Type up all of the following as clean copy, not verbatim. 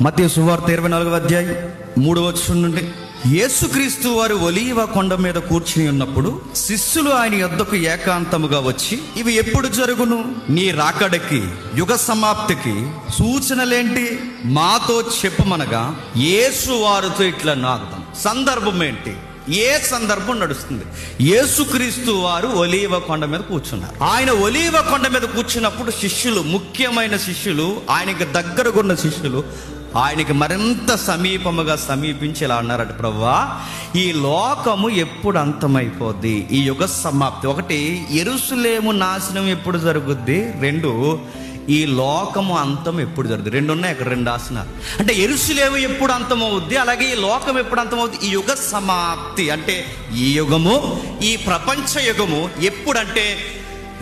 మత్తయి సువార్త 24వ అధ్యాయం 3వ వచనం నుండి, యేసుక్రీస్తు వారు ఒలీవ కొండ మీద కూర్చుని ఉన్నప్పుడు శిష్యులు ఆయన యొద్దకు ఏకాంతముగా వచ్చి, ఇవి ఎప్పుడు జరుగును? నీ రాకడకి, యుగ సమాప్తికి సూచనలేంటి? మాతో చెప్పమనగా యేసు వారితో ఇట్లా నాకుతాం. సందర్భం ఏంటి? ఏ సందర్భం నడుస్తుంది? యేసుక్రీస్తు వారు ఒలీవ కొండ మీద కూర్చున్నారు. ఆయన ఒలీవ కొండ మీద కూర్చున్నప్పుడు శిష్యులు, ముఖ్యమైన శిష్యులు, ఆయనకి దగ్గరగా ఉన్న శిష్యులు ఆయనకి మరింత సమీపముగా సమీపించి ఇలా అన్నారట, ప్రభువా, ఈ లోకము ఎప్పుడు అంతమైపోద్ది? ఈ యుగ సమాప్తి. ఒకటి, యెరూషలేము నాశనం ఎప్పుడు జరుగుద్ది? రెండు, ఈ లోకము అంతం ఎప్పుడు జరుగుతుంది? రెండు ఉన్నాయి అక్కడ, రెండు ఆసనాలు. అంటే యెరూషలేము ఎప్పుడు అంతమవుద్ది, అలాగే ఈ లోకం ఎప్పుడు అంతమవుద్ది? ఈ యుగ సమాప్తి అంటే ఈ యుగము, ఈ ప్రపంచ యుగము ఎప్పుడంటే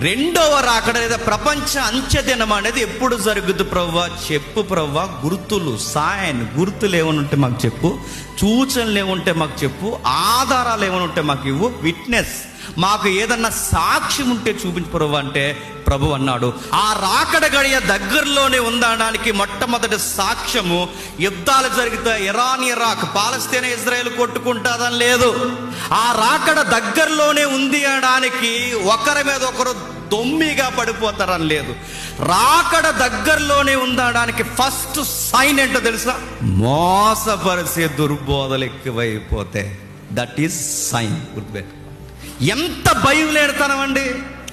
రెండవ రాకడ లేదా ప్రపంచ అంత్యదినం అనేది ఎప్పుడు జరుగుద్ది ప్రభువా? చెప్పు ప్రభువా, గుర్తులు, గుర్తులు ఏమైనా ఉంటే మాకు చెప్పు, సూచనలు ఏముంటే మాకు చెప్పు, ఆధారాలు ఏమైనా ఉంటే మాకు ఇవ్వు, విట్నెస్, మాకు ఏదన్నా సాక్ష్యం ఉంటే చూపించు ప్రభు అంటే, ప్రభు అన్నాడు, ఆ రాకడ గడియ దగ్గరలోనే ఉందనడానికి మొట్టమొదటి సాక్ష్యము యుద్ధాలు జరిగితే ఇరాక్, పాలస్తీనా, ఇజ్రాయెల్ కొట్టుకుంటాదని లేదు. ఆ రాకడ దగ్గరలోనే ఉంది అనడానికి ఒకరి మీద ఒకరు దొమ్మిగా పడిపోతారని లేదు. రాకడ దగ్గరలోనే ఉందనడానికి ఫస్ట్ సైన్ ఏంటో తెలుసా? మోసపరిచే దుర్బోధలు ఎక్కువైపోతే, దట్ ఈస్ సైన్. గుర్తుపెట్టు. ఎంత భయం లేనితనం అండి,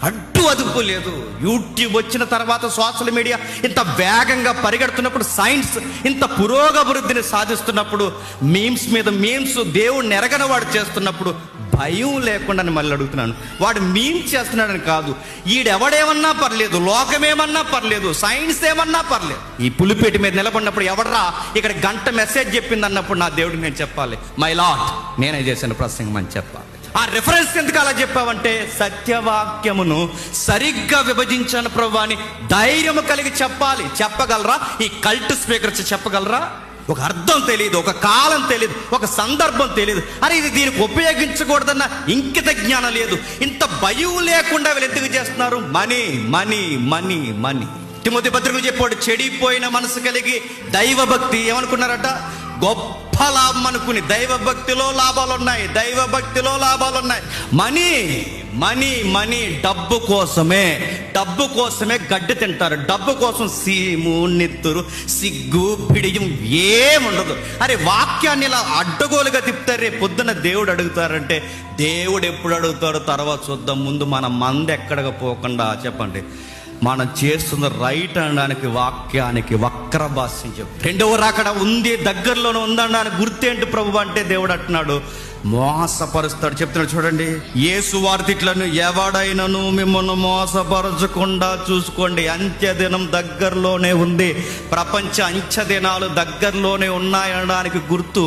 అడ్డు అదుపు లేదు. యూట్యూబ్ వచ్చిన తర్వాత, సోషల్ మీడియా ఇంత వేగంగా పరిగెడుతున్నప్పుడు, సైన్స్ ఇంత పురోగభివృద్ధిని సాధిస్తున్నప్పుడు, మీమ్స్ మీద మీమ్స్, దేవుడిని ఎరగని వాడు చేస్తున్నప్పుడు భయం లేకుండా మళ్ళీ అడుగుతున్నాను, వాడు మీమ్స్ చేస్తున్నాడని కాదు, ఈడెవడేమన్నా పర్లేదు, లోకమేమన్నా పర్లేదు, సైన్స్ ఏమన్నా పర్లేదు. ఈ పులిపేట మీద నిలబడినప్పుడు ఎవడరా ఇక్కడ గంట మెసేజ్ చెప్పింది అన్నప్పుడు నా దేవుడికి నేను చెప్పాలి, మై లార్డ్, నేనే చేశాను ప్రసంగం అని చెప్పాలి. ఆ రిఫరెన్స్ ఎందుకు అలా చెప్పావంటే, సత్యవాక్యమును సరిగ్గా విభజించాను ప్రభు అని ధైర్యము కలిగి చెప్పాలి. చెప్పగలరా? ఈ కల్ట్ స్పీకర్స్ చెప్పగలరా? ఒక అర్థం తెలియదు, ఒక కాలం తెలియదు, ఒక సందర్భం తెలియదు, అరే ఇది దీనికి ఉపయోగించకూడదన్న ఇంకిత జ్ఞానం లేదు. ఇంత భయం లేకుండా వీళ్ళు ఎందుకు చేస్తున్నారు? Money money money money. Timothy పత్రికలు చెప్పాడు, చెడిపోయిన మనసు కలిగి దైవభక్తి ఏమనుకున్నారట? గొప్ప లాభం అనుకుని. దైవభక్తిలో లాభాలు ఉన్నాయి, దైవభక్తిలో లాభాలు ఉన్నాయి. మనీ మనీ మనీ, డబ్బు కోసమే గడ్డి తింటారు. డబ్బు కోసం సీము, నెత్తురు, సిగ్గు, బిడియం ఏముండదు. అరే వాక్యాన్ని ఇలా అడ్డగోలుగా తిప్పుతారు. రేపు పొద్దున దేవుడు అడుగుతారంటే, దేవుడు ఎప్పుడు అడుగుతాడో తర్వాత చూద్దాం, ముందు మన మంది ఎక్కడికి పోకుండా చెప్పండి, మనం చేస్తున్న రైట్ అనడానికి వాక్యానికి వక్ర భాష్యం చెప్పు. రెండవ రాకడ ఉంది, దగ్గరలోనే ఉందనడానికి గుర్తేంటి ప్రభు అంటే, దేవుడు అంటున్నాడు మోసపరుస్తాడు. చెప్తున్నాడు చూడండి, యేసు వార్తిట్లను, ఎవడైనను మిమ్మల్ని మోసపరచకుండా చూసుకోండి, అంత్యదినం దగ్గరలోనే ఉంది, ప్రపంచ అంత్యదినాలు దగ్గరలోనే ఉన్నాయనడానికి గుర్తు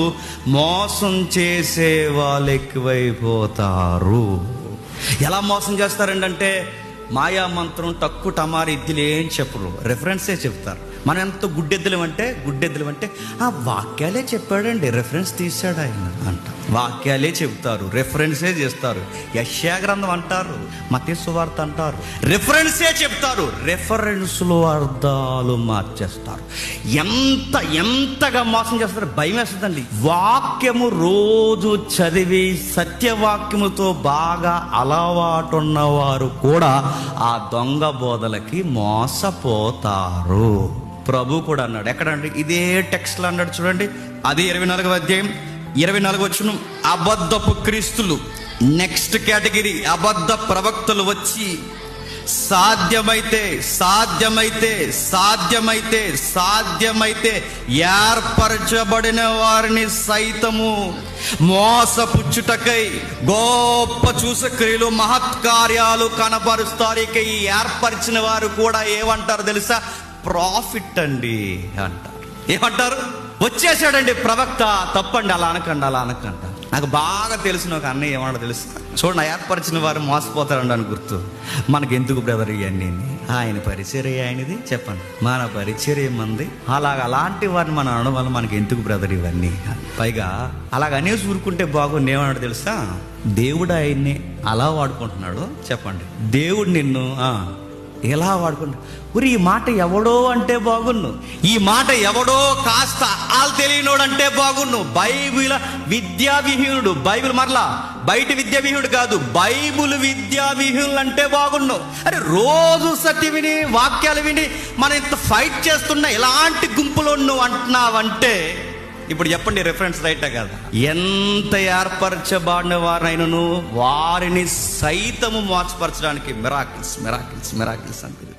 మోసం చేసే వాళ్ళు ఎక్కువైపోతారు. ఎలా మోసం చేస్తారండి అంటే, మాయా మంత్రం, తక్కువ టమారి ఇద్దులు ఏం చెప్పరు, రెఫరెన్సే చెప్తారు. మనం ఎంత గుడ్డెద్దులం అంటే ఆ వాక్యాలే చెప్పాడండి, రెఫరెన్స్ తీశాడు ఆయన అంట. వాక్యాలే చెప్తారు, రెఫరెన్సే చేస్తారు. యెషయా గ్రంథం అంటారు, మత్తయి సువార్త అంటారు, రెఫరెన్సే చెప్తారు, రెఫరెన్స్లో అర్థాలు మార్చేస్తారు. ఎంతగా మోసం చేస్తారు, భయం వేస్తుందండి. వాక్యము రోజు చదివి సత్యవాక్యముతో బాగా అలవాటున్నవారు కూడా ఆ దొంగ బోధలకి మోసపోతారు. ప్రభు కూడా అన్నాడు, ఎక్కడండి? ఇదే టెక్స్ట్లో అన్నాడు చూడండి, అది 24వ అధ్యాయం 24వ వచనం, అబద్ధపు క్రీస్తులు, నెక్స్ట్ కేటగిరీ, అబద్ధ ప్రవక్తలు వచ్చి సాధ్యమైతే ఏర్పరచబడిన వారిని సైతము మోసపుచ్చుటకై గొప్ప చూసక్రియలు, మహత్కార్యాలు కనపరుస్తారు. ఇక ఈ ఏర్పరిచిన వారు కూడా ఏమంటారు తెలుసా? ప్రాఫిట్ అండి అంటారు. ఏమంటారు? వచ్చేసాడండి ప్రవక్త, తప్పండి, అలా అనకండి. నాకు బాగా తెలిసిన ఒక అన్నయ్య ఏమన్నా తెలుసు, చూడండి, ఏర్పరిచిన వారు మోసపోతారండి అని గుర్తు. మనకెందుకు బ్రదర్ ఇవన్నీ? ఆయన పరిచర్య ఆయనది, చెప్పండి, మన పరిచర్య మంది. అలాంటి వారిని మనం అనడం వల్ల మనకి ఎందుకు బ్రదర్ ఇవన్నీ? పైగా అలాగనేసి ఊరుకుంటే బాగుంది. ఏమన్నాడు తెలుసా? దేవుడు ఆయన్ని అలా వాడుకుంటున్నాడు. చెప్పండి, దేవుడు నిన్ను ఎలా వాడుకుంటా ఊరి ఈ మాట ఎవడో అంటే బాగున్ను, ఈ మాట ఎవడో కాస్త ఆలు తెలియనోడు అంటే బాగున్ను. బైబిల్ విద్యావిహీనుడు, బైబిల్ మరలా బయట విద్యావిహీనుడు కాదు, బైబిల్ విద్యావిహీనులు అంటే బాగున్ను. అరే రోజు సత్య విని వాక్యాలు విని మనం ఇంత ఫైట్ చేస్తున్నా ఇలాంటి గుంపులో నువ్వు అంటున్నావంటే ఇప్పుడు చెప్పండి, రెఫరెన్స్ రైటా కదా? ఎంత ఏర్పరచబడిన వారైనను వారిని సైతము మోసపరచడానికి మిరాకిల్స్ మిరాకిల్స్ మిరాకిల్స్ అంటే